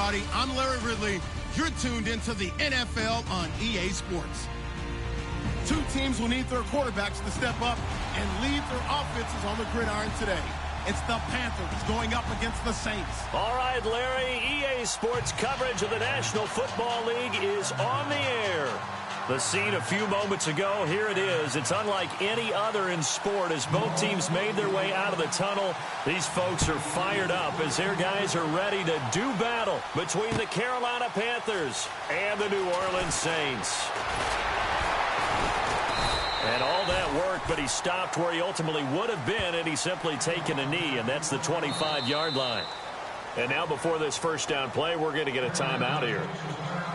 everybody. I'm Larry Ridley. You're tuned into the NFL on EA Sports. Two teams will need their quarterbacks to step up and lead their offenses on the gridiron today. It's the Panthers going up against the Saints. All right, Larry, EA Sports coverage of the National Football League is on the air. The scene a few moments ago, here it is. It's unlike any other in sport as both teams made their way out of the tunnel. These folks are fired up as their guys are ready to do battle between the Carolina Panthers and the New Orleans Saints. And all that work, but he stopped where he ultimately would have been had he simply taken a knee, and that's the 25-yard line. And now before this first down play, we're going to get a timeout here.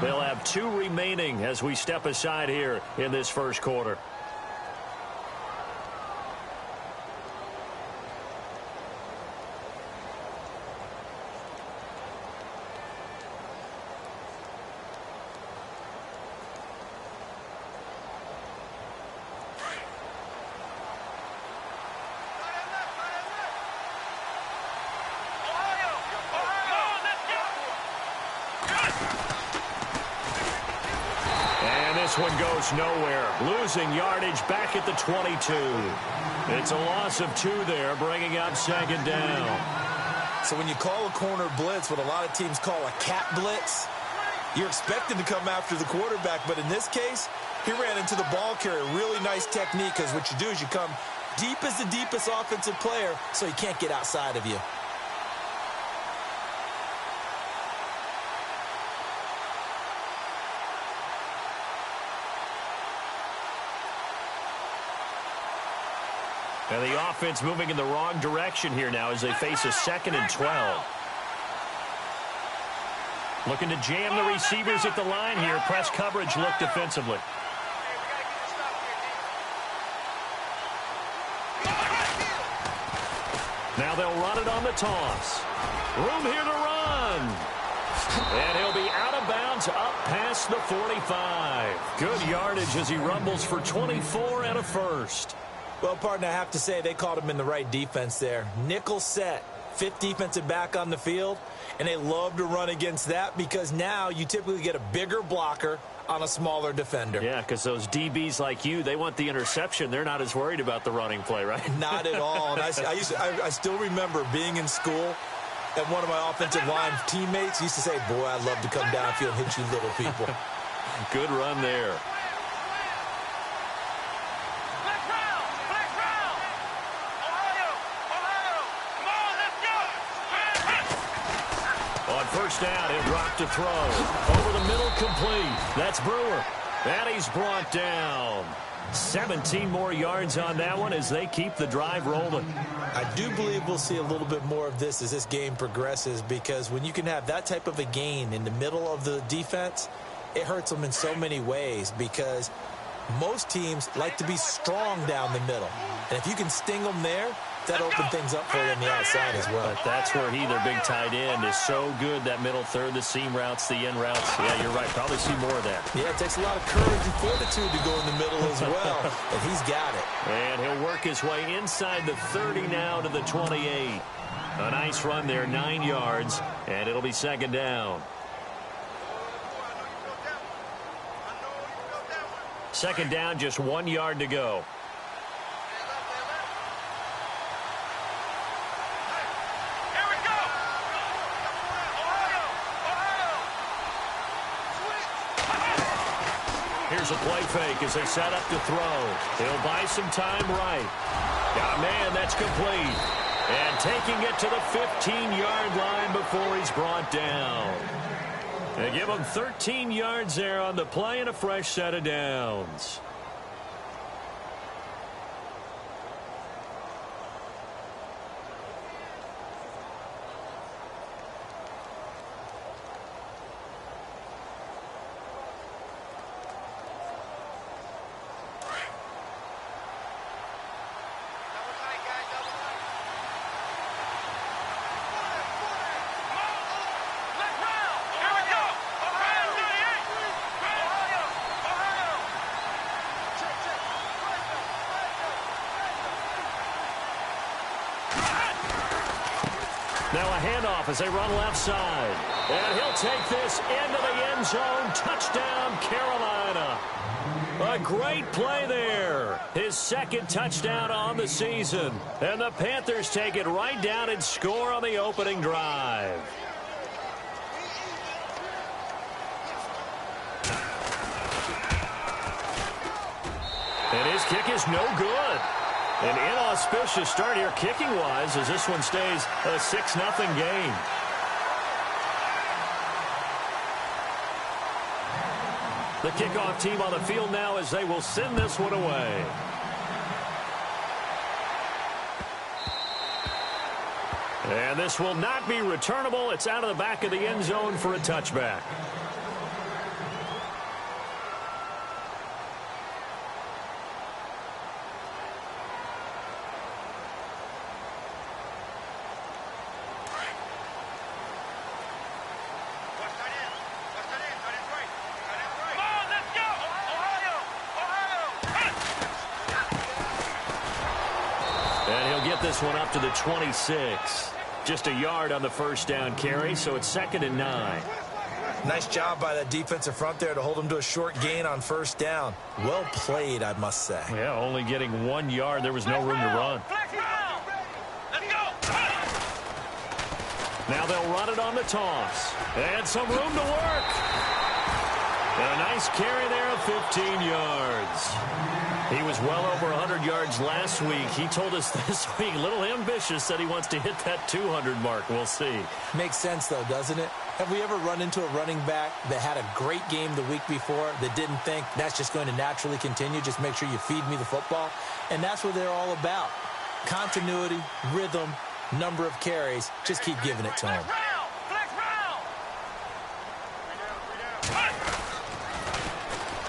They'll have 2 remaining as we step aside here in this first quarter. This one goes nowhere. Losing yardage back at the 22. It's a loss of 2 there, bringing up second down. So when you call a corner blitz, what a lot of teams call a cat blitz, you're expecting to come after the quarterback. But in this case, he ran into the ball carrier. Really nice technique, because what you do is you come deep as the deepest offensive player so he can't get outside of you. And the offense moving in the wrong direction here now as they face a 2nd and 12. Looking to jam the receivers at the line here. Press coverage look defensively. Now they'll run it on the toss. Room here to run. And he'll be out of bounds up past the 45. Good yardage as he rumbles for 24 and a first. Well, partner, I have to say they caught him in the right defense there. Nickel set, 5th defensive back on the field, and they love to run against that because now you typically get a bigger blocker on a smaller defender. Yeah, because those DBs like you, they want the interception. They're not as worried about the running play, right? Not at all. And I still remember being in school, and one of my offensive line teammates used to say, boy, I'd love to come downfield and hit you little people. Good run there. First down, he'll drop to throw. Over the middle, complete. That's Brewer. And he's brought down. 17 more yards on that one as they keep the drive rolling. I do believe we'll see a little bit more of this as this game progresses, because when you can have that type of a gain in the middle of the defense, it hurts them in so many ways, because most teams like to be strong down the middle. And if you can sting them there, that opened things up for you on the outside as well. But that's where their big tight end, is so good. That middle third, the seam routes, the in routes. Yeah, you're right. Probably see more of that. Yeah, it takes a lot of courage and fortitude to go in the middle as well. And he's got it. And he'll work his way inside the 30 now to the 28. A nice run there, 9 yards. And it'll be second down. Second down, just 1 yard to go. Here's a play fake as they set up to throw. He'll buy some time right. Man, that's complete. And taking it to the 15-yard line before he's brought down. They give him 13 yards there on the play and a fresh set of downs. Now a handoff as they run left side. And he'll take this into the end zone. Touchdown, Carolina. A great play there. His second touchdown on the season. And the Panthers take it right down and score on the opening drive. And his kick is no good. An inauspicious start here kicking-wise as this one stays a 6-0 game. The kickoff team on the field now as they will send this one away. And this will not be returnable. It's out of the back of the end zone for a touchback. This one up to the 26. Just a yard on the first down carry, so it's 2nd and 9. Nice job by that defensive front there to hold them to a short gain on first down. Well played, I must say. Yeah, only getting 1 yard. There was no room to run. Now they'll run it on the toss. And some room to work. And a nice carry there of 15 yards. He was well over 100 yards last week. He told us this week, a little ambitious, that he wants to hit that 200 mark. We'll see. Makes sense, though, doesn't it? Have we ever run into a running back that had a great game the week before that didn't think that's just going to naturally continue? Just make sure you feed me the football. And that's what they're all about. Continuity, rhythm, number of carries. Just keep giving it to him.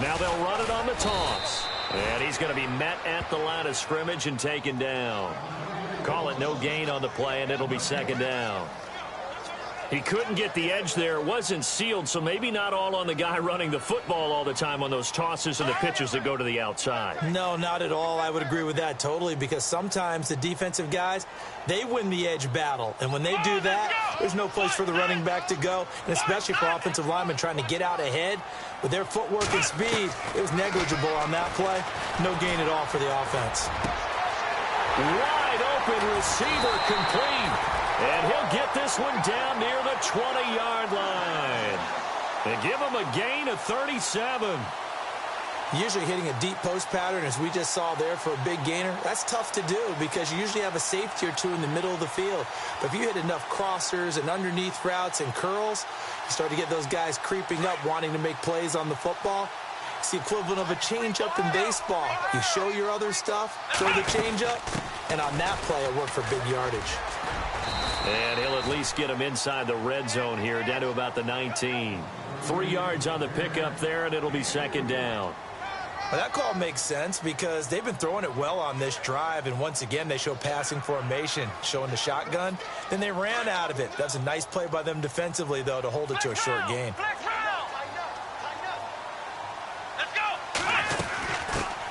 Now they'll run it on the toss. And he's going to be met at the line of scrimmage and taken down. Call it no gain on the play, and it'll be 2nd down. He couldn't get the edge there. It wasn't sealed, so maybe not all on the guy running the football all the time on those tosses and the pitches that go to the outside. No, not at all. I would agree with that totally, because sometimes the defensive guys, they win the edge battle. And when they do that, there's no place for the running back to go, and especially for offensive linemen trying to get out ahead. With their footwork and speed, it was negligible on that play. No gain at all for the offense. Wide open receiver complete. And he'll get this one down near the 20-yard line. They give him a gain of 37. Usually hitting a deep post pattern, as we just saw there, for a big gainer, that's tough to do because you usually have a safety or two in the middle of the field. But if you hit enough crossers and underneath routes and curls, you start to get those guys creeping up, wanting to make plays on the football. It's the equivalent of a changeup in baseball. You show your other stuff, throw the changeup, and on that play, it worked for big yardage. And he'll at least get him inside the red zone here, down to about the 19. 3 yards on the pickup there, and it'll be 2nd down. Well, that call makes sense because they've been throwing it well on this drive, and once again, they show passing formation, showing the shotgun. Then they ran out of it. That's a nice play by them defensively, though, to hold it to a short gain.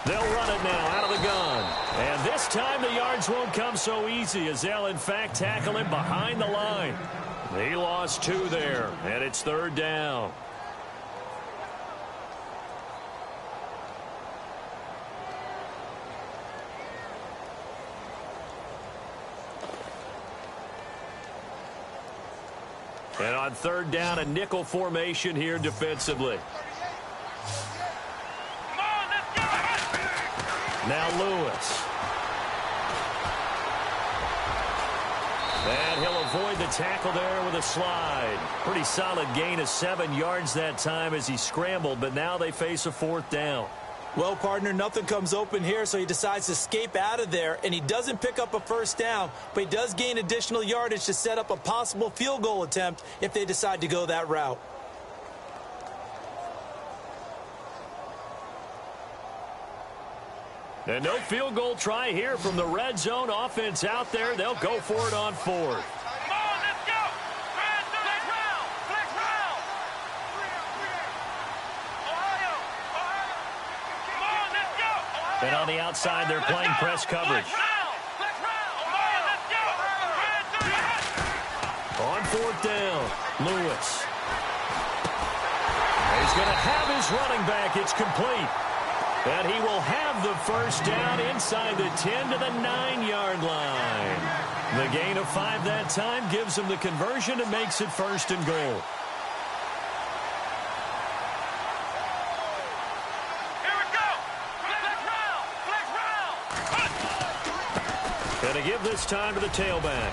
They'll run it now out of the gun. And this time the yards won't come so easy as they'll, in fact, tackle him behind the line. He lost 2 there, and it's 3rd down. And on 3rd down, a nickel formation here defensively. Now Lewis. And he'll avoid the tackle there with a slide. Pretty solid gain of 7 yards that time as he scrambled, but now they face a 4th down. Well, partner, nothing comes open here, so he decides to escape out of there, and he doesn't pick up a first down, but he does gain additional yardage to set up a possible field goal attempt if they decide to go that route. And no field goal try here from the red zone offense out there. They'll go for it on 4th. And on the outside, they're playing press coverage. 4th down. Lewis. He's going to have his running back. It's complete. And he will have the first down inside the 10 to the 9-yard line. The gain of 5 that time gives him the conversion and makes it 1st and goal. Going to give this time to the tailback.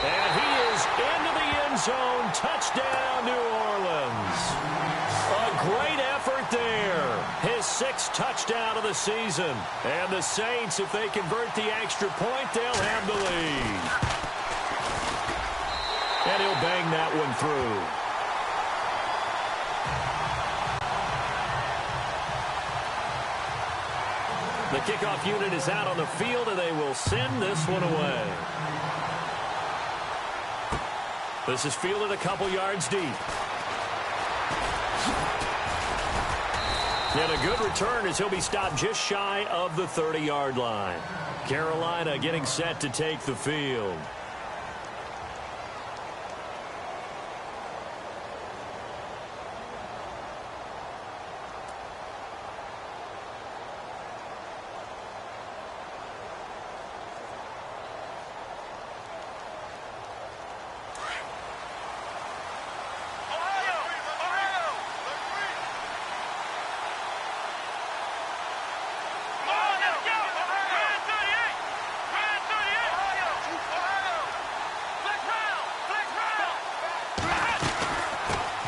And he is into the end zone. Touchdown, New Orleans. A great effort there. His 6th touchdown of the season. And the Saints, if they convert the extra point, they'll have the lead. And he'll bang that one through. The kickoff unit is out on the field, and they will send this one away. This is fielded a couple yards deep. And a good return as he'll be stopped just shy of the 30-yard line. Carolina getting set to take the field.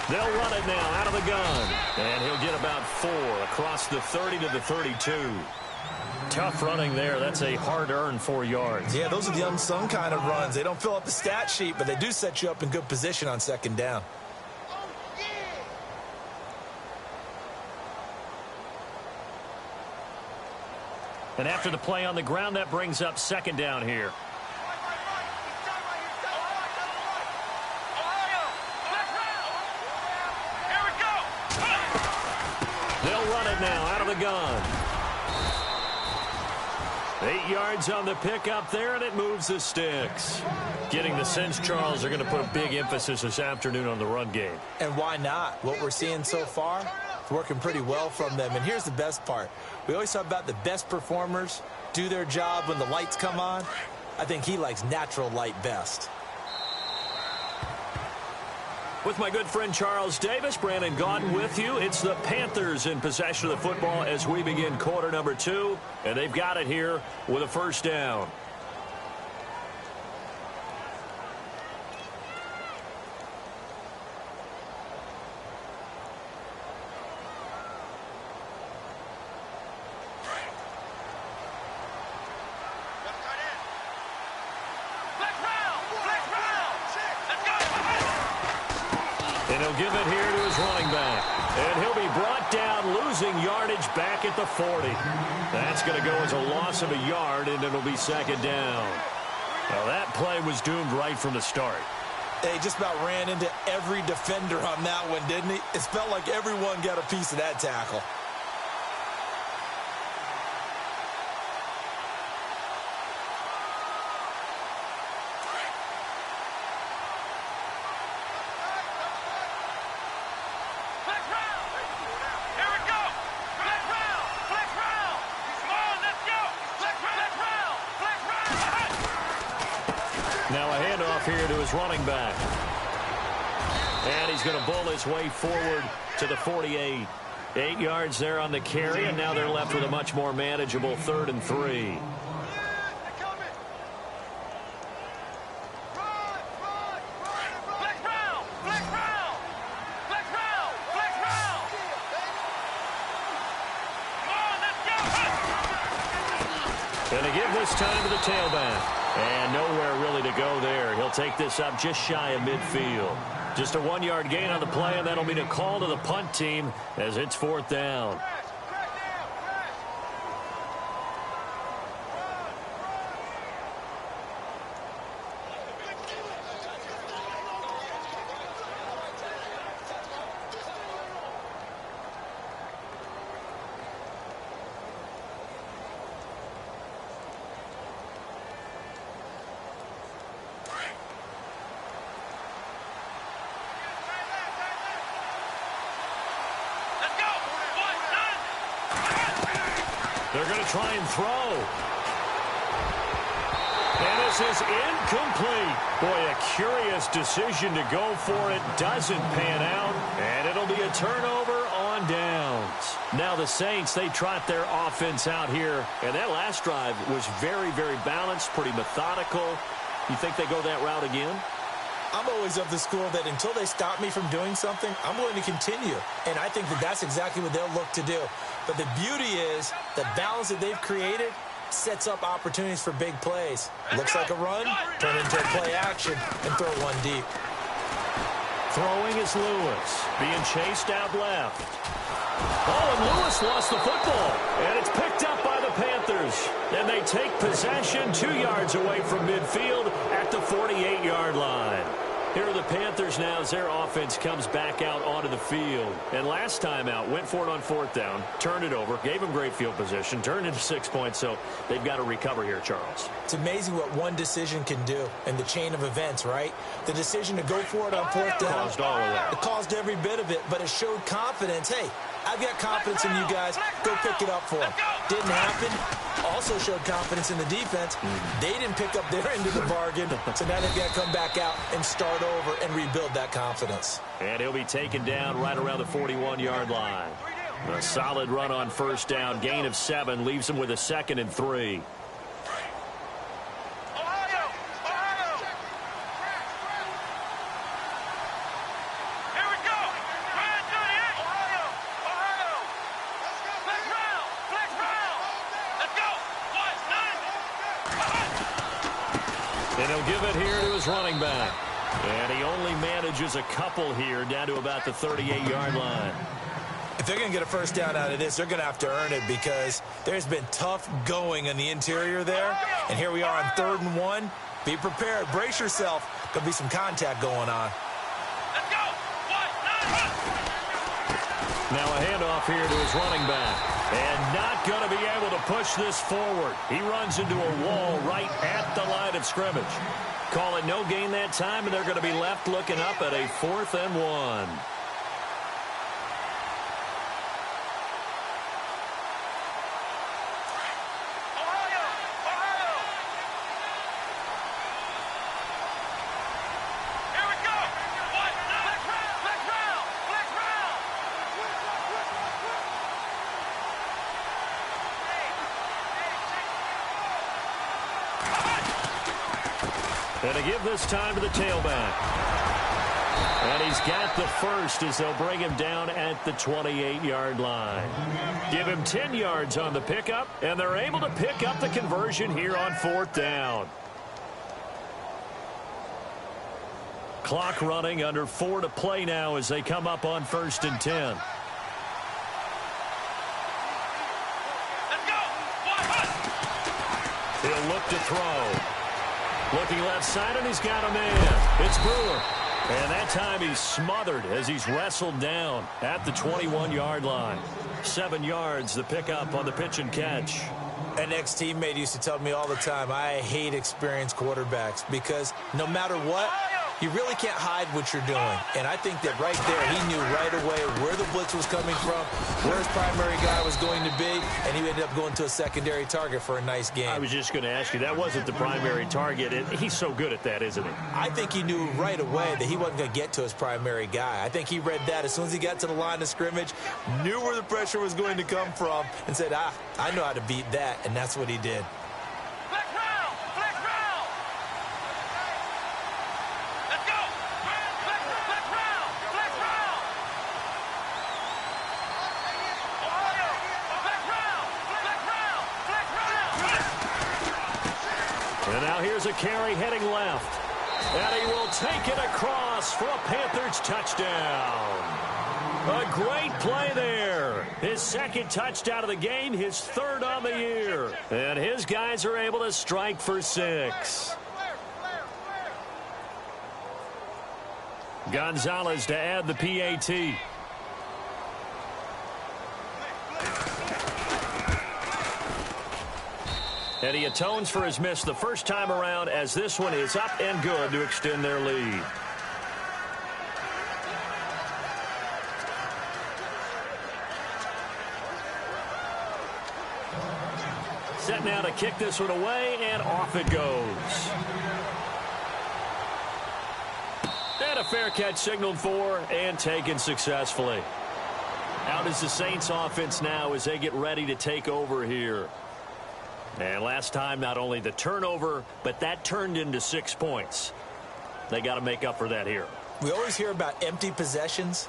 They'll run it now out of the gun. And he'll get about 4 across the 30 to the 32. Tough running there. That's a hard-earned 4 yards. Yeah, those are the unsung kind of runs. They don't fill up the stat sheet, but they do set you up in good position on 2nd down. And after the play on the ground, that brings up 2nd down here. Now out of the gun. 8 yards on the pickup there, and it moves the sticks. Getting the sense, Charles, are going to put a big emphasis this afternoon on the run game. And why not? What we're seeing so far is working pretty well from them. And here's the best part. We always talk about the best performers do their job when the lights come on. I think he likes natural light best. With my good friend Charles Davis, Brandon Gaudin with you. It's the Panthers in possession of the football as we begin quarter number 2. And they've got it here with a 1st down. And he'll give it here to his running back. And he'll be brought down, losing yardage back at the 40. That's going to go as a loss of a yard, and it'll be 2nd down. Now, that play was doomed right from the start. He just about ran into every defender on that one, didn't he? It felt like everyone got a piece of that tackle. Now a handoff here to his running back. And he's going to bull his way forward to the 48. 8 yards there on the carry, and now they're left with a much more manageable 3rd and 3. Going to give this time to the tailback. And nowhere really to go there. He'll take this up just shy of midfield. Just a 1-yard gain on the play, and that'll mean a call to the punt team as it's 4th down. They're going to try and throw. And this is incomplete. Boy, a curious decision to go for it. Doesn't pan out. And it'll be a turnover on downs. Now the Saints, they trot their offense out here. And that last drive was very, very balanced, pretty methodical. You think they go that route again? I'm always of the school that until they stop me from doing something, I'm going to continue. And I think that that's exactly what they'll look to do. But the beauty is the balance that they've created sets up opportunities for big plays. Looks like a run, turn into a play action, and throw one deep. Throwing is Lewis, being chased out left. Oh, and Lewis lost the football, and it's picked up by the Panthers. And they take possession 2 yards away from midfield at the 48-yard line. Here are the Panthers now as their offense comes back out onto the field. And last time out, went for it on 4th down, turned it over, gave them great field position, turned into 6 points, so they've got to recover here, Charles. It's amazing what one decision can do in the chain of events, right? The decision to go for it on 4th down. Caused all of that. It caused every bit of it, but it showed confidence. Hey, I've got confidence in you guys. Go pick it up for them. Didn't happen. Also showed confidence in the defense. They didn't pick up their end of the bargain, so now they've got to come back out and start over and rebuild that confidence. And he'll be taken down right around the 41-yard line. A solid run on 1st down, gain of 7, leaves him with a 2nd and 3. And he'll give it here to his running back. And he only manages a couple here down to about the 38-yard line. If they're going to get a 1st down out of this, they're going to have to earn it because there's been tough going in the interior there. And here we are on 3rd and 1. Be prepared. Brace yourself. There'll be some contact going on. Let's go. 1, 9, now a handoff here to his running back. And not going to be able to push this forward. He runs into a wall right at the line of scrimmage. Call it no gain that time, and they're going to be left looking up at a 4th and 1. And to give this time to the tailback. And he's got the first as they'll bring him down at the 28-yard line. Give him 10 yards on the pickup, and they're able to pick up the conversion here on 4th down. Clock running, under 4 to play now as they come up on 1st and 10. He'll look to throw. Looking left side, and he's got a man. It's Brewer. And that time he's smothered as he's wrestled down at the 21-yard line. 7 yards, the pickup on the pitch and catch. An ex-teammate used to tell me all the time, I hate experienced quarterbacks because no matter what, you really can't hide what you're doing. And I think that right there, he knew right away where the blitz was coming from, where his primary guy was going to be, and he ended up going to a secondary target for a nice game. I was just going to ask you, that wasn't the primary target. He's so good at that, isn't he? I think he knew right away that he wasn't going to get to his primary guy. I think he read that as soon as he got to the line of scrimmage, knew where the pressure was going to come from, and said, I know how to beat that, and that's what he did. And now here's a carry heading left. And he will take it across for a Panthers touchdown. A great play there. His 2nd touchdown of the game, his 3rd on the year. And his guys are able to strike for 6. Gonzalez to add the PAT. And he atones for his miss the first time around as this one is up and good to extend their lead. Set now to kick this one away, and off it goes. And a fair catch signaled for and taken successfully. Out is the Saints offense now as they get ready to take over here. And last time, not only the turnover, but that turned into 6 points. They got to make up for that here. We always hear about empty possessions,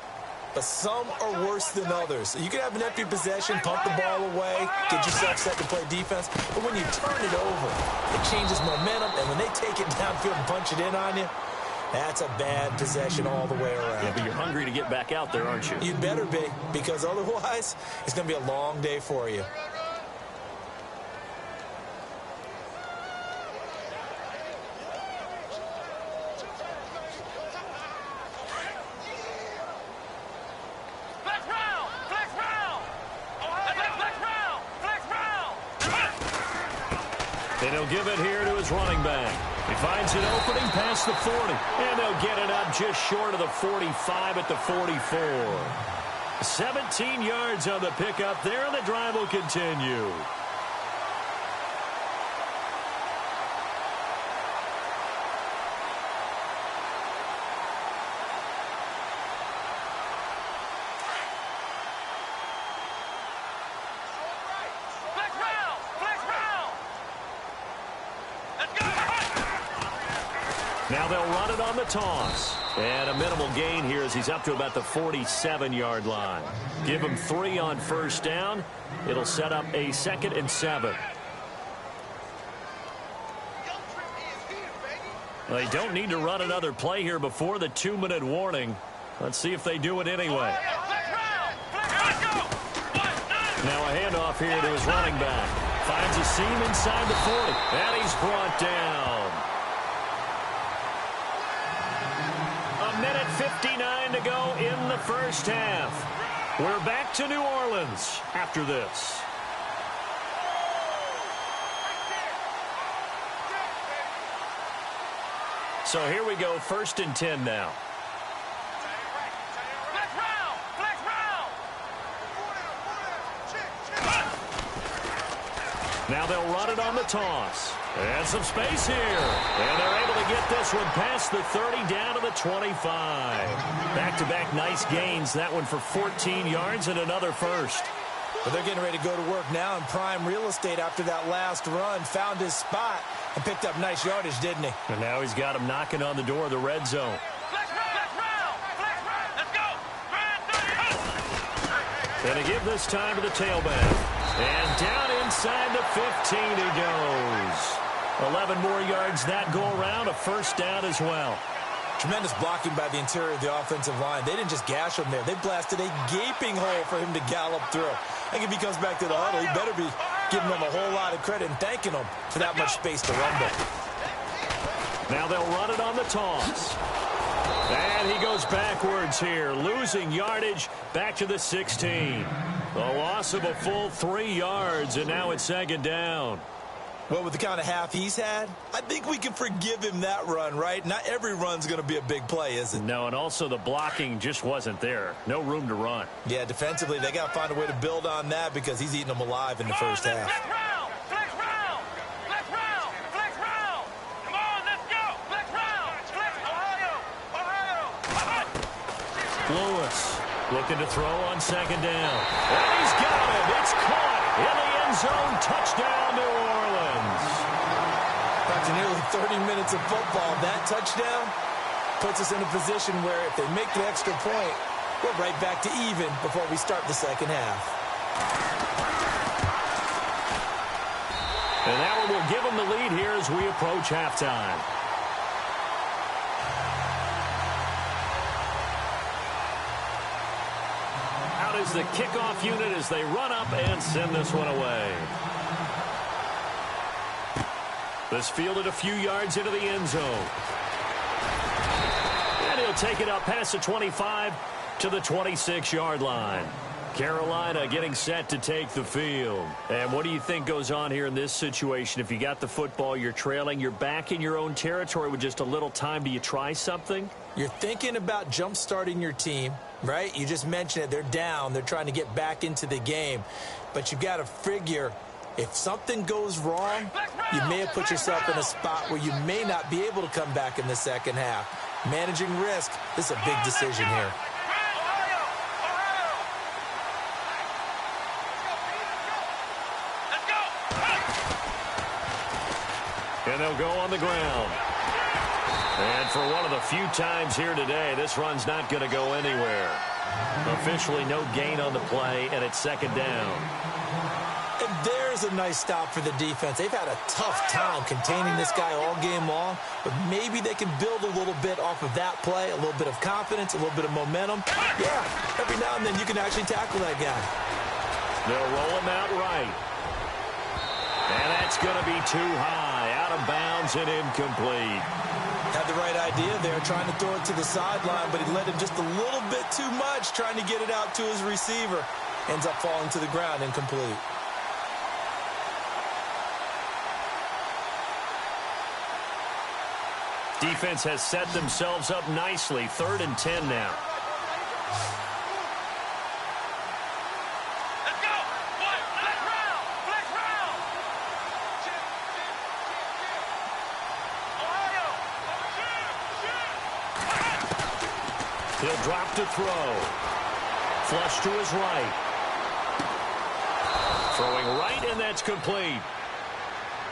but some are worse than others. You can have an empty possession, pump the ball away, get yourself set to play defense, but when you turn it over, it changes momentum, and when they take it downfield and punch it in on you, that's a bad possession all the way around. Yeah, but you're hungry to get back out there, aren't you? You'd better be, because otherwise, it's going to be a long day for you. And he'll give it here to his running back. He finds an opening past the 40. And they'll get it up just short of the 45 at the 44. 17 yards on the pickup there, and the drive will continue. Now they'll run it on the toss. And a minimal gain here as he's up to about the 47-yard line. Give him 3 on first down. It'll set up a 2nd and 7. They don't need to run another play here before the 2-minute warning. Let's see if they do it anyway. Now a handoff here to his running back. Finds a seam inside the 40. And he's brought down. A minute 59 to go in the first half. We're back to New Orleans after this. So here we go, 1st and 10 now. Now they'll run it on the toss. And some space here. And they're able to get this one past the 30 down to the 25. Back-to-back nice gains. That one for 14 yards and another first. But they're getting ready to go to work now in prime real estate after that last run. Found his spot and picked up nice yardage, didn't he? And now he's got him knocking on the door of the red zone. And to give this time to the tailback. And down inside the 15 he goes. 11 more yards that go around, a first down as well. Tremendous blocking by the interior of the offensive line. They didn't just gash him there. They blasted a gaping hole for him to gallop through. I think if he comes back to the huddle, he better be giving them a whole lot of credit and thanking them for that much space to rumble. Now they'll run it on the toss. And he goes backwards here, losing yardage back to the 16. A loss of a full 3 yards, and now it's 2nd down. Well, with the kind of half he's had, I think we can forgive him that run, right? Not every run's going to be a big play, is it? No, and also the blocking just wasn't there. No room to run. Yeah, defensively, they got to find a way to build on that because he's eating them alive in the first half. Lewis looking to throw on 2nd down. And he's got it. It's caught in the end zone. Touchdown, New Orleans. After nearly 30 minutes of football, that touchdown puts us in a position where if they make the extra point, we're right back to even before we start the second half. And that one will give them the lead here as we approach halftime. Out is the kickoff unit as they run up and send this one away. This fielded a few yards into the end zone. And he'll take it up past the 25 to the 26-yard line. Carolina getting set to take the field. And what do you think goes on here in this situation? If you got the football, you're trailing, you're back in your own territory with just a little time. Do you try something? You're thinking about jump-starting your team, right? You just mentioned it. They're down. They're trying to get back into the game. But you've got to figure If something goes wrong, you may have put yourself in a spot where you may not be able to come back in the second half. Managing risk, this is a big decision here. And they'll go on the ground. And for one of the few times here today, this run's not going to go anywhere. Officially no gain on the play, and it's second down. And there's a nice stop for the defense. They've had a tough time containing this guy all game long, but maybe they can build a little bit off of that play, a little bit of confidence, a little bit of momentum. Yeah, every now and then you can actually tackle that guy. They'll roll him out right. And that's going to be too high, out of bounds and incomplete. Had the right idea there, trying to throw it to the sideline, but he led him just a little bit too much, trying to get it out to his receiver. Ends up falling to the ground, incomplete. Defense has set themselves up nicely. 3rd and 10 now. Let's go. One, flex round. Flex round. Ohio. He'll drop to throw. Flush to his right. Throwing right, and that's complete.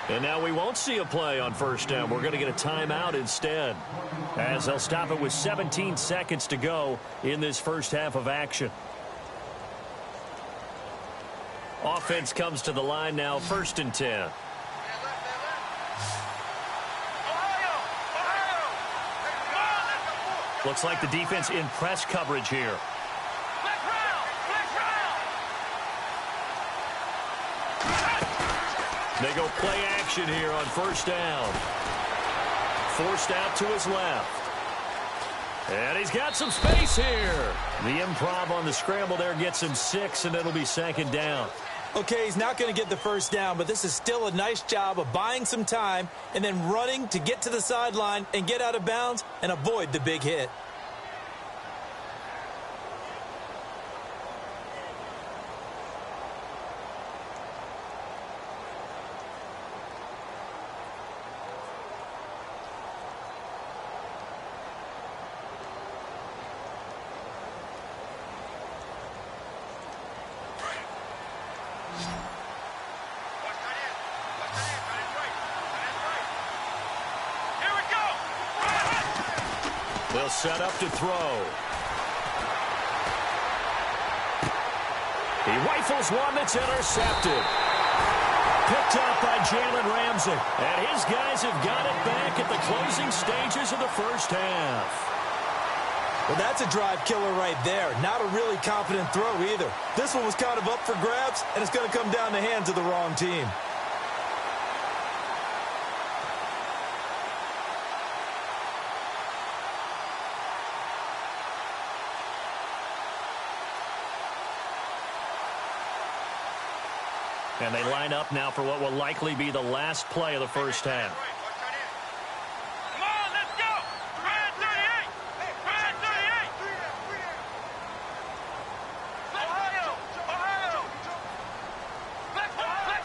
And now we won't see a play on first down. We're going to get a timeout instead, as they'll stop it with 17 seconds to go in this first half of action. Offense comes to the line now, 1st and 10. Looks like the defense in press coverage here. They go play action here on first down. Forced out to his left. And he's got some space here. The improv on the scramble there gets him 6, and it'll be 2nd down. Okay, he's not going to get the first down, but this is still a nice job of buying some time and then running to get to the sideline and get out of bounds and avoid the big hit. They'll set up to throw. He rifles one that's intercepted. Picked up by Jalen Ramsey. And his guys have got it back at the closing stages of the first half. Well, that's a drive killer right there. Not a really confident throw either. This one was kind of up for grabs, and it's going to come down the hands of the wrong team. And they line up now for what will likely be the last play of the first half. Come on, let's go. Brad 38. Brad 38. Ohio. Ohio. Flex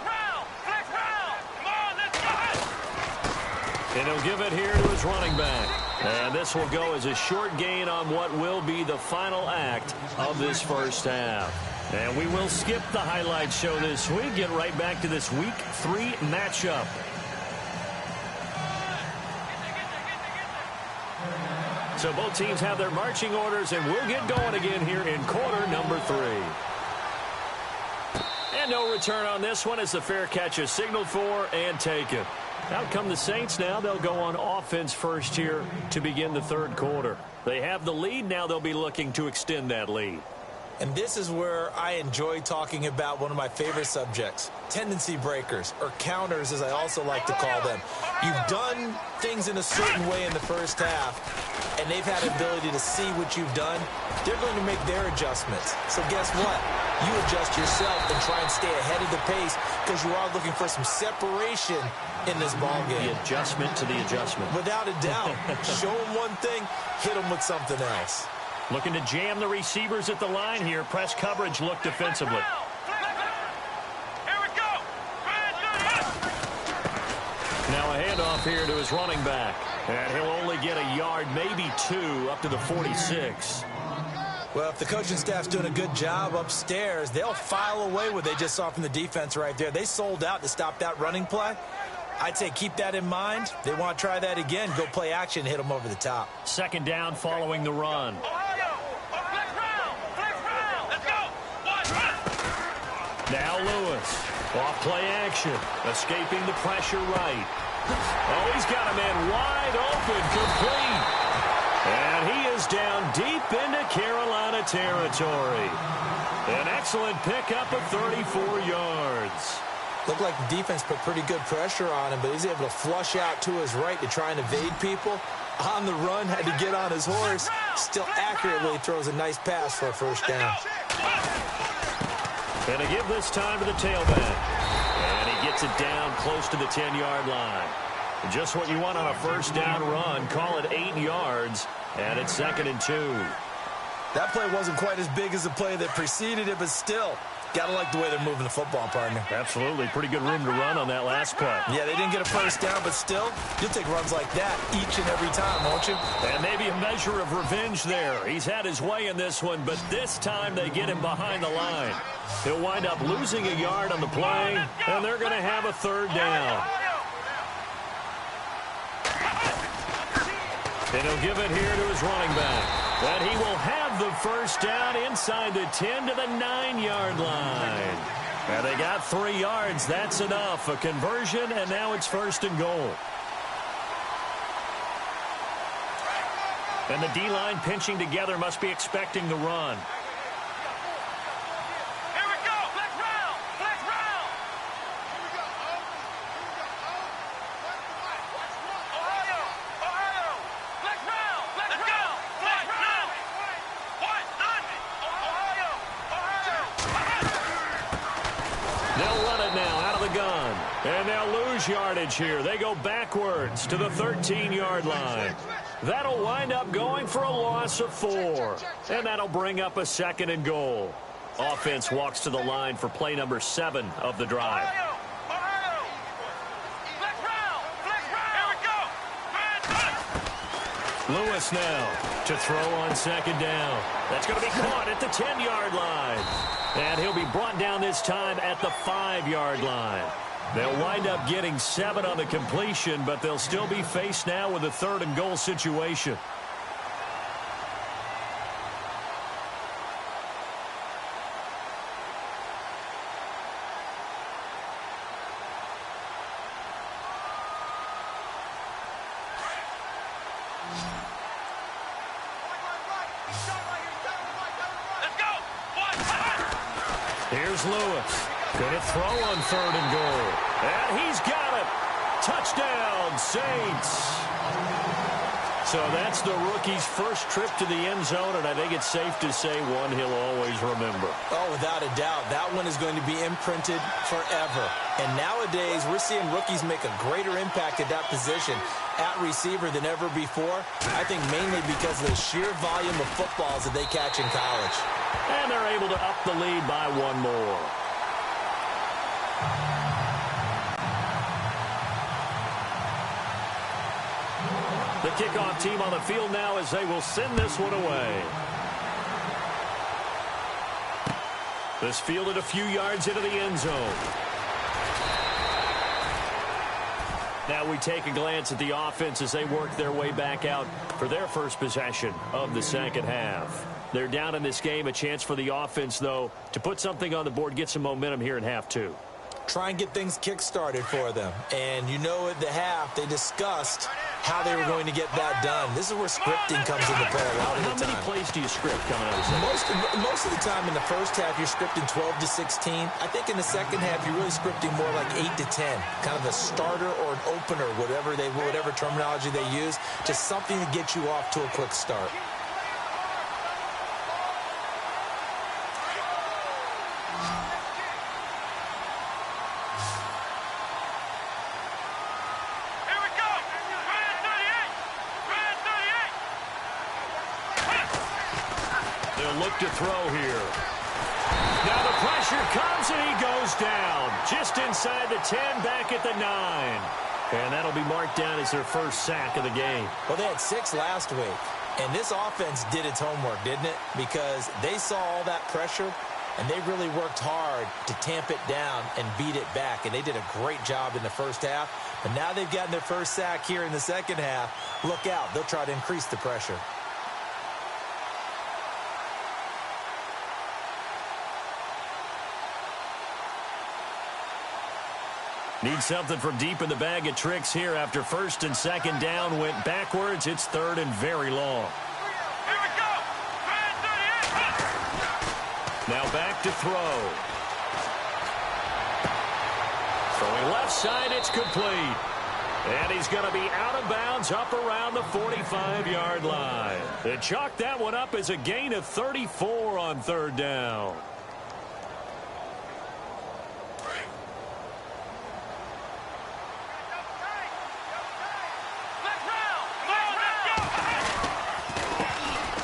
round. Flex round. Come on, let's go. And he'll give it here to his running back. And this will go as a short gain on what will be the final act of this first half. And we will skip the highlight show this week. Get right back to this Week 3 matchup. So both teams have their marching orders, and we'll get going again here in quarter number 3. And no return on this one as the fair catch is signaled for and taken. Out come the Saints now. They'll go on offense first here to begin the 3rd quarter. They have the lead. Now they'll be looking to extend that lead. And this is where I enjoy talking about one of my favorite subjects, tendency breakers, or counters as I also like to call them. You've done things in a certain way in the first half, and they've had an ability to see what you've done. They're going to make their adjustments. So guess what? You adjust yourself and try and stay ahead of the pace because you are looking for some separation in this ball game. The adjustment to the adjustment. Without a doubt. Show them one thing, hit them with something else. Looking to jam the receivers at the line here. Press coverage look defensively. Here we go. off here to his running back. And he'll only get a yard, maybe 2, up to the 46. Well, if the coaching staff's doing a good job upstairs, they'll file away what they just saw from the defense right there. They sold out to stop that running play. I'd say keep that in mind. They want to try that again. Go play action, hit them over the top. Second down following the run. Now Lewis. Off play action. Escaping the pressure right. Oh, he's got a man wide open, complete. And he is down deep into Carolina territory. An excellent pickup of 34 yards. Looked like the defense put pretty good pressure on him, but he's able to flush out to his right to try and evade people. On the run, had to get on his horse. Still accurately throws a nice pass for a first down. And to give this time to the tailback. And he gets it down close to the 10-yard line. Just what you want on a first down run. Call it 8 yards, and it's 2nd and 2. That play wasn't quite as big as the play that preceded it, but still, got to like the way they're moving the football, partner. Absolutely. Pretty good room to run on that last play. Yeah, they didn't get a first down, but still, you'll take runs like that each and every time, won't you? And maybe a measure of revenge there. He's had his way in this one, but this time they get him behind the line. He'll wind up losing a yard on the play, and they're going to have a third down. And he'll give it here to his running back. And he will have the first down inside the 10 to the 9-yard line. And they got 3 yards. That's enough. A conversion, and now it's 1st and goal. And the D-line pinching together must be expecting the run. And they'll lose yardage here. They go backwards to the 13-yard line. That'll wind up going for a loss of 4. And that'll bring up a 2nd and goal. Offense walks to the line for play number 7 of the drive. Lewis now to throw on 2nd down. That's going to be caught at the 10-yard line. And he'll be brought down this time at the 5-yard line. They'll wind up getting 7 on the completion, but they'll still be faced now with a 3rd and goal situation. Here's Lewis. Going to throw on 3rd and goal. And he's got it. Touchdown, Saints. So that's the rookie's first trip to the end zone, and I think it's safe to say one he'll always remember. Oh, without a doubt. That one is going to be imprinted forever. And nowadays, we're seeing rookies make a greater impact at that position at receiver than ever before. I think mainly because of the sheer volume of footballs that they catch in college. And they're able to up the lead by 1 more. The kickoff team on the field now as they will send this one away. This fielded a few yards into the end zone. Now we take a glance at the offense as they work their way back out for their first possession of the second half. They're down in this game. A chance for the offense, though, to put something on the board, get some momentum here in half 2. Try and get things kick-started for them. And you know at the half, they discussed how they were going to get that done. This is where scripting comes into play a lot of the time. How many plays do you script coming out of the second? Most of the time in the first half, you're scripting 12 to 16. I think in the second half, you're really scripting more like 8 to 10. Kind of a starter or an opener, whatever terminology they use. Just something to get you off to a quick start. Look to throw here. Now the pressure comes and he goes down. Just inside the 10, back at the 9. And that'll be marked down as their first sack of the game. Well, they had 6 last week, and this offense did its homework, didn't it? Because they saw all that pressure, and they really worked hard to tamp it down and beat it back, and they did a great job in the first half. But now they've gotten their first sack here in the second half. Look out. They'll try to increase the pressure. Need something from deep in the bag of tricks here after first and second down went backwards. It's third and very long. Here we go. Now back to throw. Throwing left side, it's complete. And he's going to be out of bounds up around the 45-yard line. They chalked that one up as a gain of 34 on third down.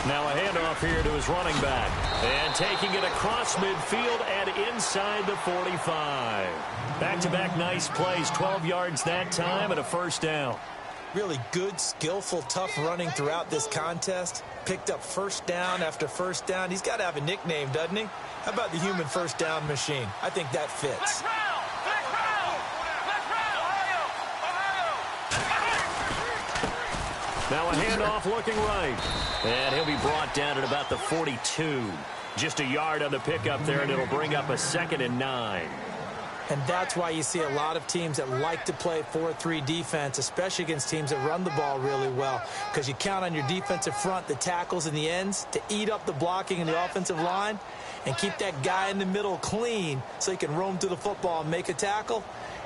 Now a handoff here to his running back. And taking it across midfield and inside the 45. Back-to-back nice plays, 12 yards that time and a first down. Really good, skillful, tough running throughout this contest. Picked up first down after first down. He's got to have a nickname, doesn't he? How about the human first down machine? I think that fits. Now a handoff looking right. And he'll be brought down at about the 42. Just a yard on the pickup there, and it'll bring up a 2nd and 9. And that's why you see a lot of teams that like to play 4-3 defense, especially against teams that run the ball really well, because you count on your defensive front, the tackles and the ends, to eat up the blocking in the offensive line and keep that guy in the middle clean so he can roam through the football and make a tackle.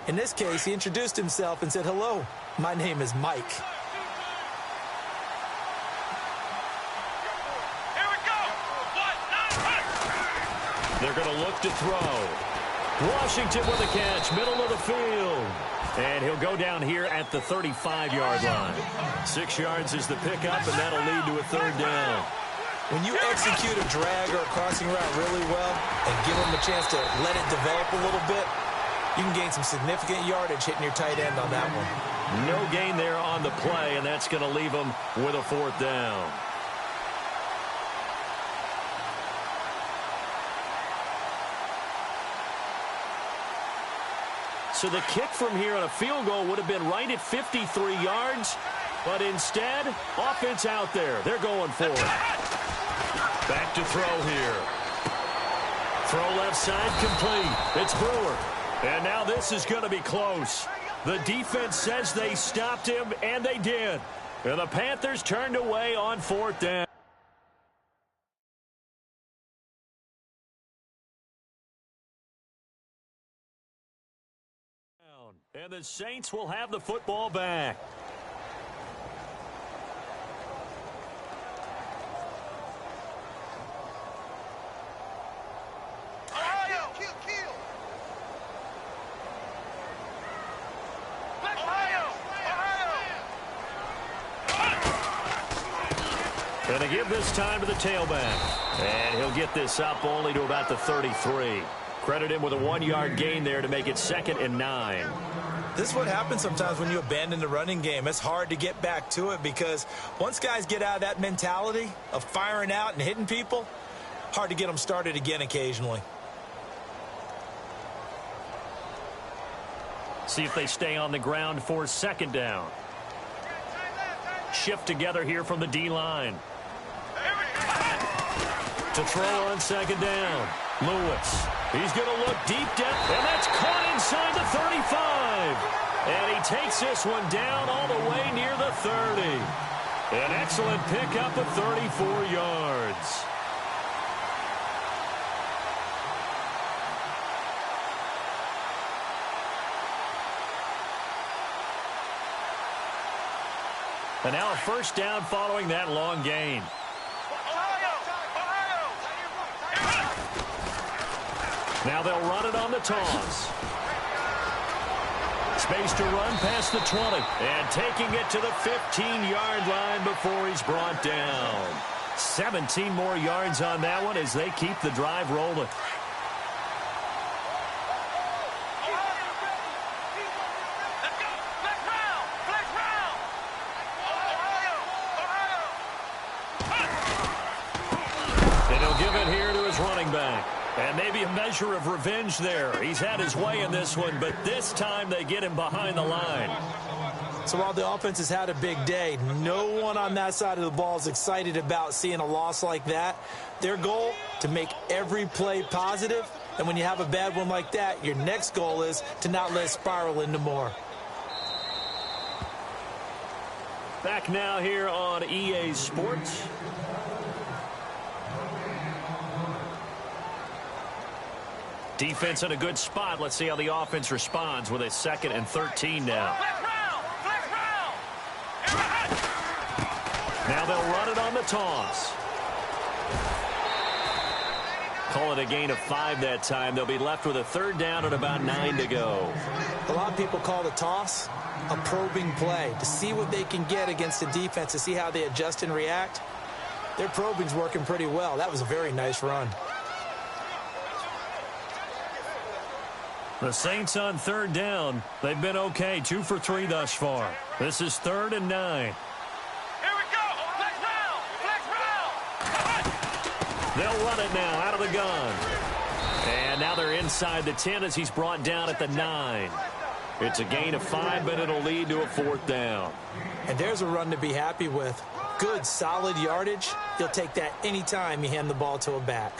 In this case, he introduced himself and said, "Hello, my name is Mike." They're going to look to throw. Washington with a catch, middle of the field. And he'll go down here at the 35-yard line. 6 yards is the pickup, and that'll lead to a third down. When you execute a drag or a crossing route really well and give them a chance to let it develop a little bit, you can gain some significant yardage hitting your tight end on that one. No gain there on the play, and that's going to leave them with a fourth down. So the kick from here on a field goal would have been right at 53 yards, but instead, offense out there. They're going for it. Back to throw here. Throw left side complete. It's Brewer. And now this is going to be close. The defense says they stopped him, and they did. And the Panthers turned away on fourth down. And the Saints will have the football back. Ohio! Kill! Going to give this time to the tailback. And he'll get this up only to about the 33. Credit him with a 1-yard gain there to make it 2nd and 9. This is what happens sometimes when you abandon the running game. It's hard to get back to it because once guys get out of that mentality of firing out and hitting people, hard to get them started again occasionally. See if they stay on the ground for 2nd down. Shift together here from the D-line. To throw on 2nd down. Lewis. He's going to look deep down, and that's caught inside the 35. And he takes this one down all the way near the 30. An excellent pickup of 34 yards. And now a first down following that long gain. Now they'll run it on the toss. Space to run past the 20. And taking it to the 15-yard line before he's brought down. 17 more yards on that one as they keep the drive rolling. Let's go! And maybe a measure of revenge there. He's had his way in this one, but this time they get him behind the line. So while the offense has had a big day, no one on that side of the ball is excited about seeing a loss like that. Their goal, to make every play positive. And when you have a bad one like that, your next goal is to not let it spiral into more. Back now here on EA Sports. Defense in a good spot. Let's see how the offense responds with a 2nd and 13 now. Now they'll run it on the toss. Call it a gain of 5 that time. They'll be left with a 3rd down and about 9 to go. A lot of people call the toss a probing play to see what they can get against the defense, to see how they adjust and react. Their probing's working pretty well. That was a very nice run. The Saints on 3rd down. They've been okay, 2 for 3 thus far. This is 3rd and 9. Here we go. Flex round. They'll run it now out of the gun. And now they're inside the 10 as he's brought down at the 9. It's a gain of 5, but it'll lead to a 4th down. And there's a run to be happy with. Good, solid yardage. He'll take that anytime you hand the ball to a back.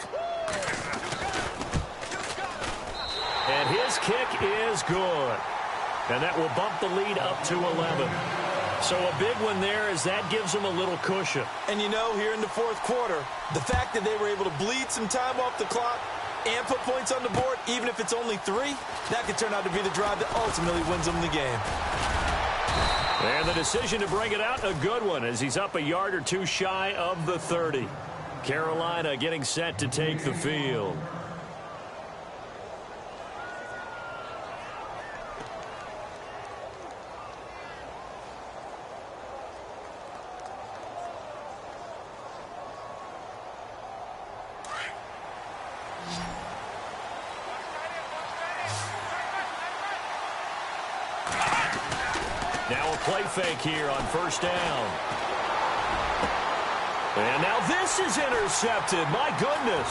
And his kick is good. And that will bump the lead up to 11. So a big one there as that gives them a little cushion. And you know, here in the 4th quarter, the fact that they were able to bleed some time off the clock and put points on the board, even if it's only 3, that could turn out to be the drive that ultimately wins them the game. And the decision to bring it out, a good one, as he's up a yard or 2 shy of the 30. Carolina getting set to take the field. Now a play fake here on 1st down. And now this is intercepted. My goodness.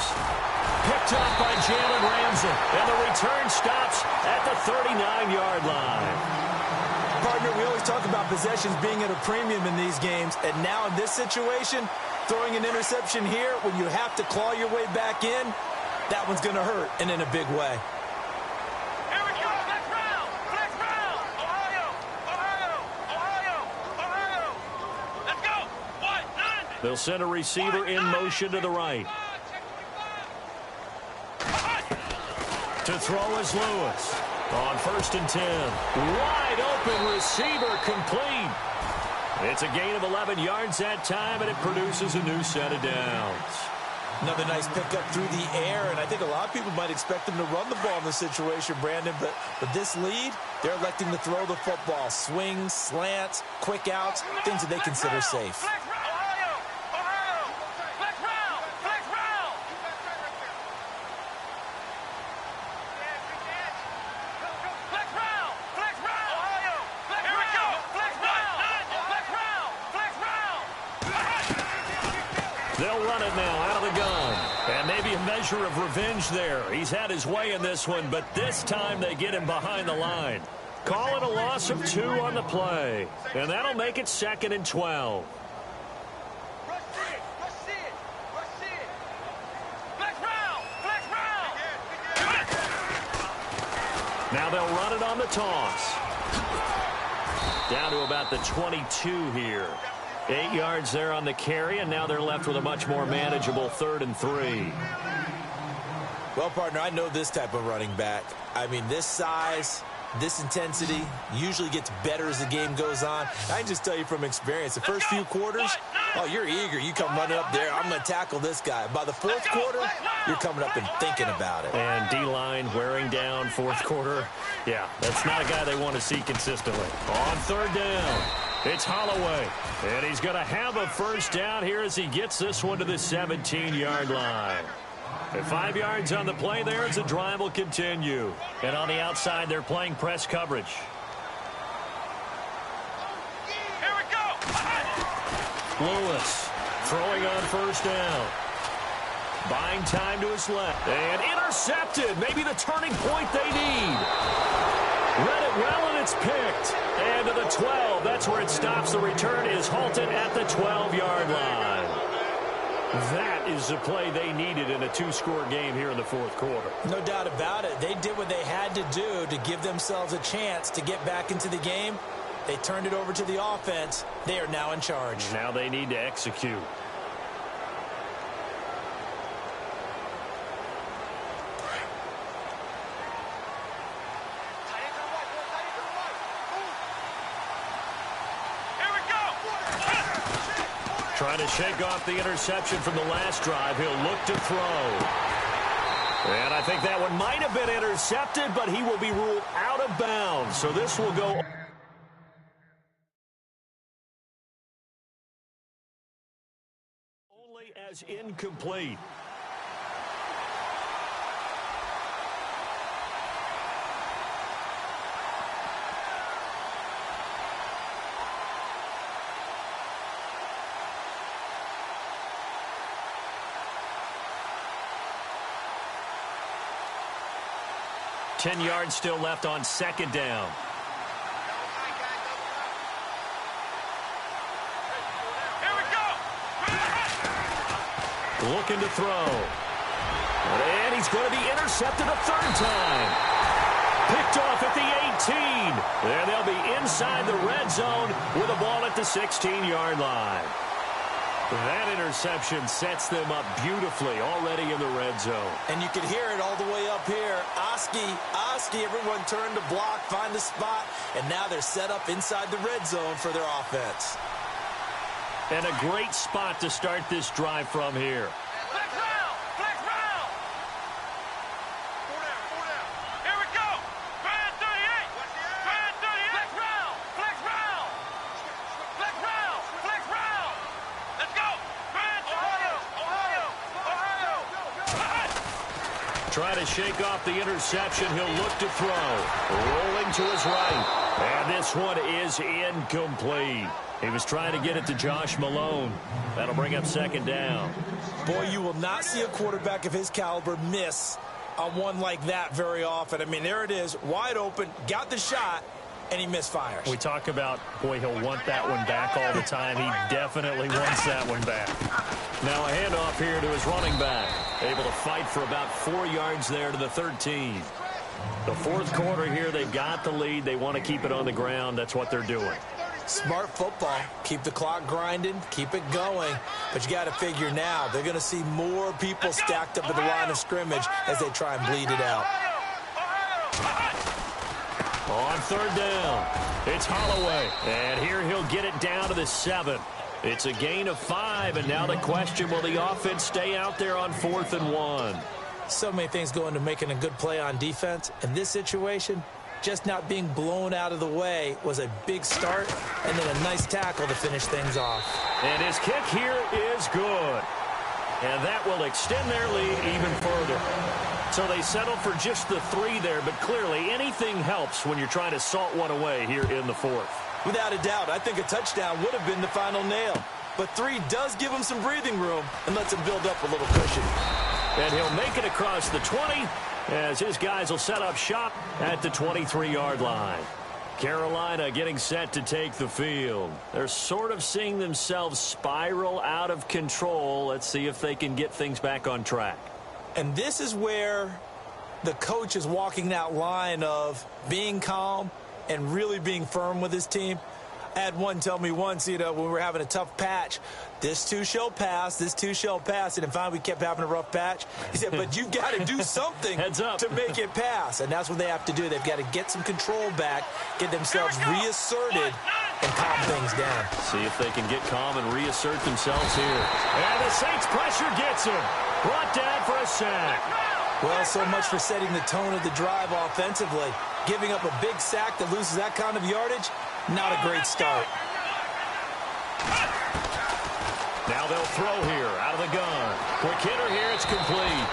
Picked up by Jalen Ramsey. And the return stops at the 39-yard line. Partner, we always talk about possessions being at a premium in these games. And now in this situation, throwing an interception here when you have to claw your way back in, that one's going to hurt, and in a big way. They'll send a receiver in motion to the right. To throw is Lewis. On 1st and 10. Wide open receiver complete. It's a gain of 11 yards that time, and it produces a new set of downs. Another nice pickup through the air, and I think a lot of people might expect them to run the ball in this situation, Brandon, but with this lead, they're electing to throw the football. Swings, slants, quick outs, things that they consider safe. They'll run it now out of the gun. And maybe a measure of revenge there. He's had his way in this one, but this time they get him behind the line. Call it a loss of 2 on the play. And that'll make it 2nd and 12. Now they'll run it on the toss. Down to about the 22 here. 8 yards there on the carry, and now they're left with a much more manageable 3rd and 3. Well, partner, I know this type of running back. I mean, this size, this intensity usually gets better as the game goes on. I can just tell you from experience, the first few quarters, oh, you're eager. You come running up there, I'm going to tackle this guy. By the 4th quarter, you're coming up and thinking about it. And D-line wearing down 4th quarter. Yeah, that's not a guy they want to see consistently. On 3rd down, it's Holloway. And he's going to have a 1st down here as he gets this one to the 17-yard line. And 5 yards on the play there as the drive will continue. And on the outside, they're playing press coverage. Here we go. Lewis throwing on 1st down. Buying time to his left. And intercepted. Maybe the turning point they need. Read it well, and it's picked. And to the 12. That's where it stops. The return is halted at the 12-yard line. That is the play they needed in a two-score game here in the fourth quarter. No doubt about it. They did what they had to do to give themselves a chance to get back into the game. They turned it over to the offense. They are now in charge. Now they need to execute. Trying to shake off the interception from the last drive. He'll look to throw. And I think that one might have been intercepted, but he will be ruled out of bounds. So this will go only as incomplete. Ten yards still left on second down. Here we go. Looking to throw. And he's going to be intercepted a third time. Picked off at the 18. There they'll be inside the red zone with a ball at the 16-yard line. That interception sets them up beautifully already in the red zone. And you can hear it all the way up here. Oski, everyone turned to block, find a spot, and now they're set up inside the red zone for their offense. And a great spot to start this drive from here. Flex round. Flex round. Four down. Here we go. Grand 38. Grand 38. Flex round. Flex round. Flex round. Flex round. Let's go. Grand Ohio. Try to shake off the interception. He'll look to throw. Rolling to his right. And this one is incomplete. He was trying to get it to Josh Malone. That'll bring up second down. Boy, you will not see a quarterback of his caliber miss on one like that very often. I mean, there it is, wide open, got the shot, and he misfires. We talk about, boy, he'll want that one back all the time. He definitely wants that one back. Now a handoff here to his running back. Able to fight for about 4 yards there to the 13. The fourth quarter here, they've got the lead. They want to keep it on the ground. That's what they're doing. Smart football. Keep the clock grinding, keep it going. But you got to figure now, they're going to see more people stacked up at the line of scrimmage as they try and bleed it out. On third down, it's Holloway. And here he'll get it down to the 7. It's a gain of 5, and now the question, will the offense stay out there on 4th and 1? So many things go into making a good play on defense. In this situation, just not being blown out of the way was a big start, and then a nice tackle to finish things off. And his kick here is good. And that will extend their lead even further. So they settle for just the 3 there, but clearly anything helps when you're trying to salt one away here in the 4th. Without a doubt, I think a touchdown would have been the final nail. But 3 does give him some breathing room and lets him build up a little cushion. And he'll make it across the 20 as his guys will set up shop at the 23-yard line. Carolina getting set to take the field. They're sort of seeing themselves spiral out of control. Let's see if they can get things back on track. And this is where the coach is walking that line of being calm and really being firm with his team. I had one tell me once, when we were having a tough patch, this too shall pass, this too shall pass. And finally, we kept having a rough patch. He said, but you've got to do something to make it pass. And that's what they have to do. They've got to get some control back, get themselves reasserted, and calm things down. See if they can get calm and reassert themselves here. And the Saints pressure gets him. Brought down for a sack. Well, so much for setting the tone of the drive offensively. Giving up a big sack that loses that kind of yardage, not a great start. Now they'll throw here out of the gun. Quick hitter here, it's complete.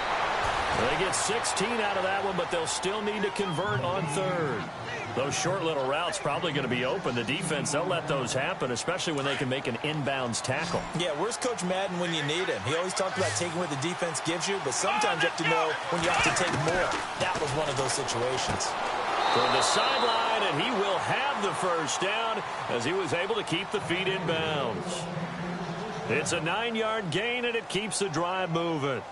They get 16 out of that one, but they'll still need to convert on third. Those short little routes probably going to be open. The defense, they'll let those happen, especially when they can make an inbounds tackle. Yeah, where's Coach Madden when you need him? He always talked about taking what the defense gives you, but sometimes you have to know when you have to take more. That was one of those situations. From the sideline, and he will have the first down as he was able to keep the feet in bounds. It's a 9-yard gain, and it keeps the drive moving.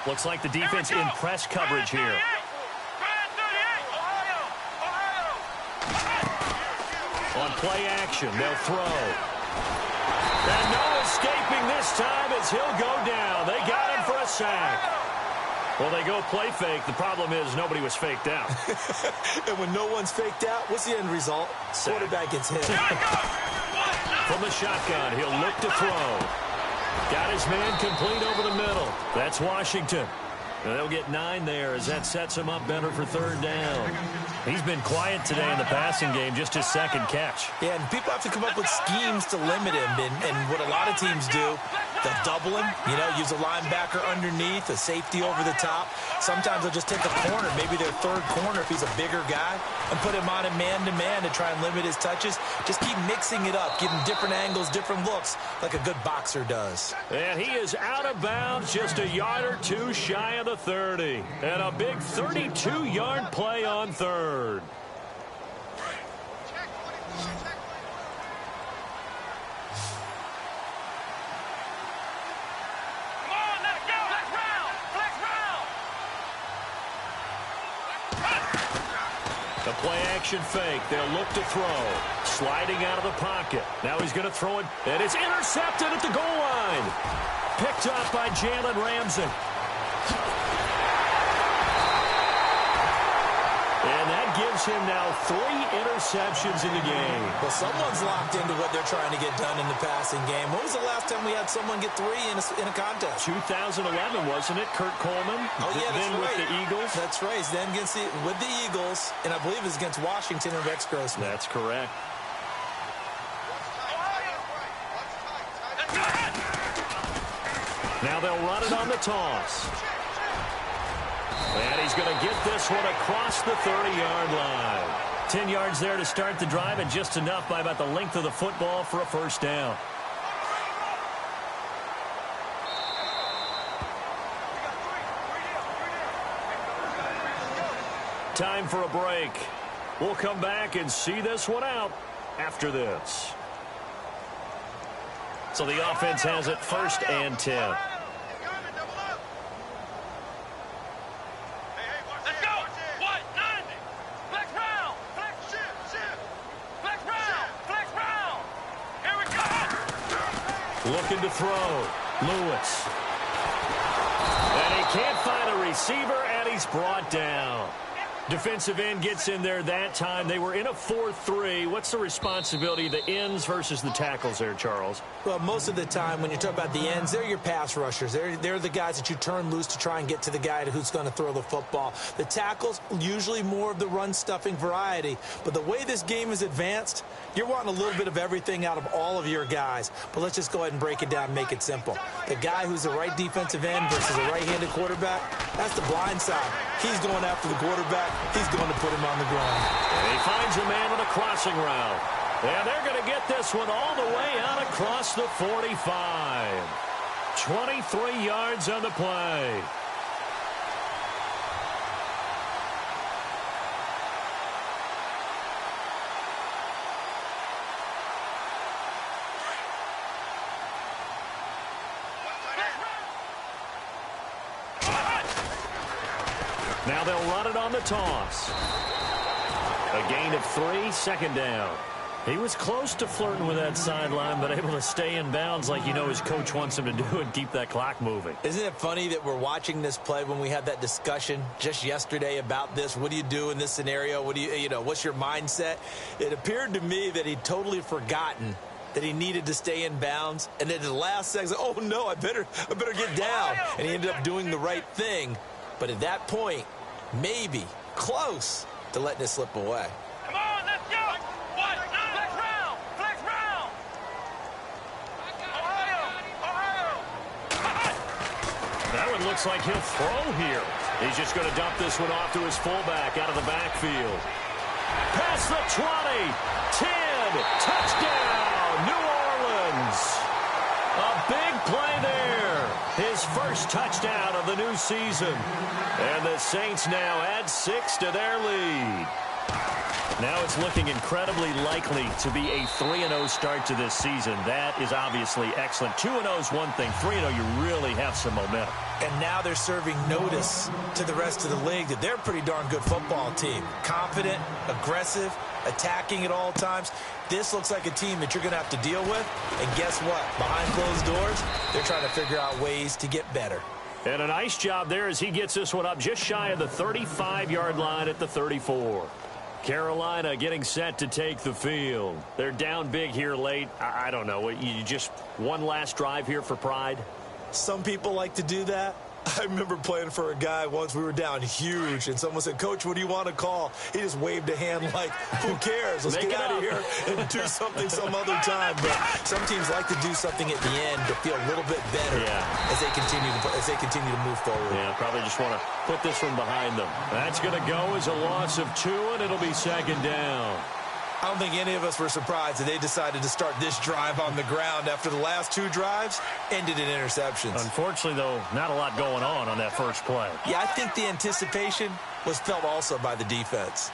Looks like the defense in press coverage here. On play action, they'll throw. And no escaping this time as he'll go down. They got him for a sack. Well, they go play fake. The problem is nobody was faked out. And when no one's faked out, what's the end result? Sack. Quarterback gets hit. From the shotgun, he'll look to throw. Got his man complete over the middle. That's Washington. And they'll get 9 there as that sets him up better for third down. He's been quiet today in the passing game, just his second catch. Yeah, and people have to come up with schemes to limit him. And what a lot of teams do, they'll double him, use a linebacker underneath, a safety over the top. Sometimes they'll just take a corner, maybe their third corner if he's a bigger guy, and put him on a man-to-man to try and limit his touches. Just keep mixing it up, give him different angles, different looks, like a good boxer does. And he is out of bounds, just a yard or two shy of the 30. And a big 32-yard play on third. Come on, let's go. Flex round. Flex round. The play action fake. They'll look to throw. Sliding out of the pocket. Now he's going to throw it. And it's intercepted at the goal line. Picked up by Jalen Ramsey. And that gives him now 3 interceptions in the game. Well, someone's locked into what they're trying to get done in the passing game. When was the last time we had someone get 3 in a contest? 2011, wasn't it? Kurt Coleman. Oh, yeah, that's then right. with the Eagles. That's right. Then with the Eagles, and I believe it was against Washington and Rex Grossman. That's correct. Now they'll run it on the toss. And he's going to get this one across the 30-yard line. 10 yards there to start the drive, and just enough by about the length of the football for a first down. Time for a break. We'll come back and see this one out after this. So the offense has it 1st and 10. Looking to throw. Lewis. And he can't find a receiver, and he's brought down. Defensive end gets in there that time. They were in a 4-3. What's the responsibility of the ends versus the tackles there, Charles? Well, most of the time when you talk about the ends, they're your pass rushers. They're the guys that you turn loose to try and get to the guy who's going to throw the football. The tackles, usually more of the run-stuffing variety. But the way this game is advanced, you're wanting a little bit of everything out of all of your guys. But let's just go ahead and break it down and make it simple. The guy who's the right defensive end versus a right-handed quarterback, that's the blind side. He's going after the quarterback. He's going to put him on the ground. And he finds a man on a crossing route. And they're going to get this one all the way out across the 45. 23 yards on the play. Now they'll run it on the toss. A gain of 3, 2nd down. He was close to flirting with that sideline, but able to stay in bounds like his coach wants him to do and keep that clock moving. Isn't it funny that we're watching this play when we had that discussion just yesterday about this? What do you do in this scenario? What do what's your mindset? It appeared to me that he'd totally forgotten that he needed to stay in bounds, and then at the last second, oh no, I better get down. And he ended up doing the right thing. But at that point, maybe close to letting it slip away. Come on, let's go. One, flex round, flex round. Ohio. That one looks like he'll throw here. He's just going to dump this one off to his fullback out of the backfield. Past the 20, 10, touchdown, New Orleans. A big play there. His first touchdown of the new season. And the Saints now add 6 to their lead. Now it's looking incredibly likely to be a 3-0 start to this season. That is obviously excellent. 2-0 is one thing. 3-0, you really have some momentum. And now they're serving notice to the rest of the league that they're a pretty darn good football team. Confident, aggressive, attacking at all times. This looks like a team that you're going to have to deal with. And guess what? Behind closed doors, they're trying to figure out ways to get better. And a nice job there as he gets this one up just shy of the 35-yard line at the 34. Carolina getting set to take the field. They're down big here late. I don't know. You just one last drive here for pride? Some people like to do that. I remember playing for a guy once. We were down huge, and someone said, "Coach, what do you want to call?" He just waved a hand like, who cares? Let's get out of here and do something some other time. But some teams like to do something at the end to feel a little bit better as they continue to move forward. Yeah, probably just want to put this one behind them. That's going to go as a loss of 2, and it'll be second down. I don't think any of us were surprised that they decided to start this drive on the ground after the last 2 drives ended in interceptions. Unfortunately, though, not a lot going on that first play. Yeah, I think the anticipation was felt also by the defense.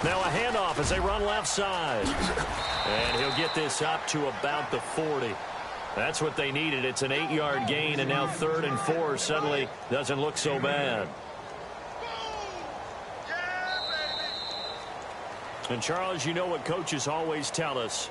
Now a handoff as they run left side. And he'll get this up to about the 40. That's what they needed. It's an 8-yard gain, and now 3rd and 4 suddenly doesn't look so bad. And, Charles, you know what coaches always tell us.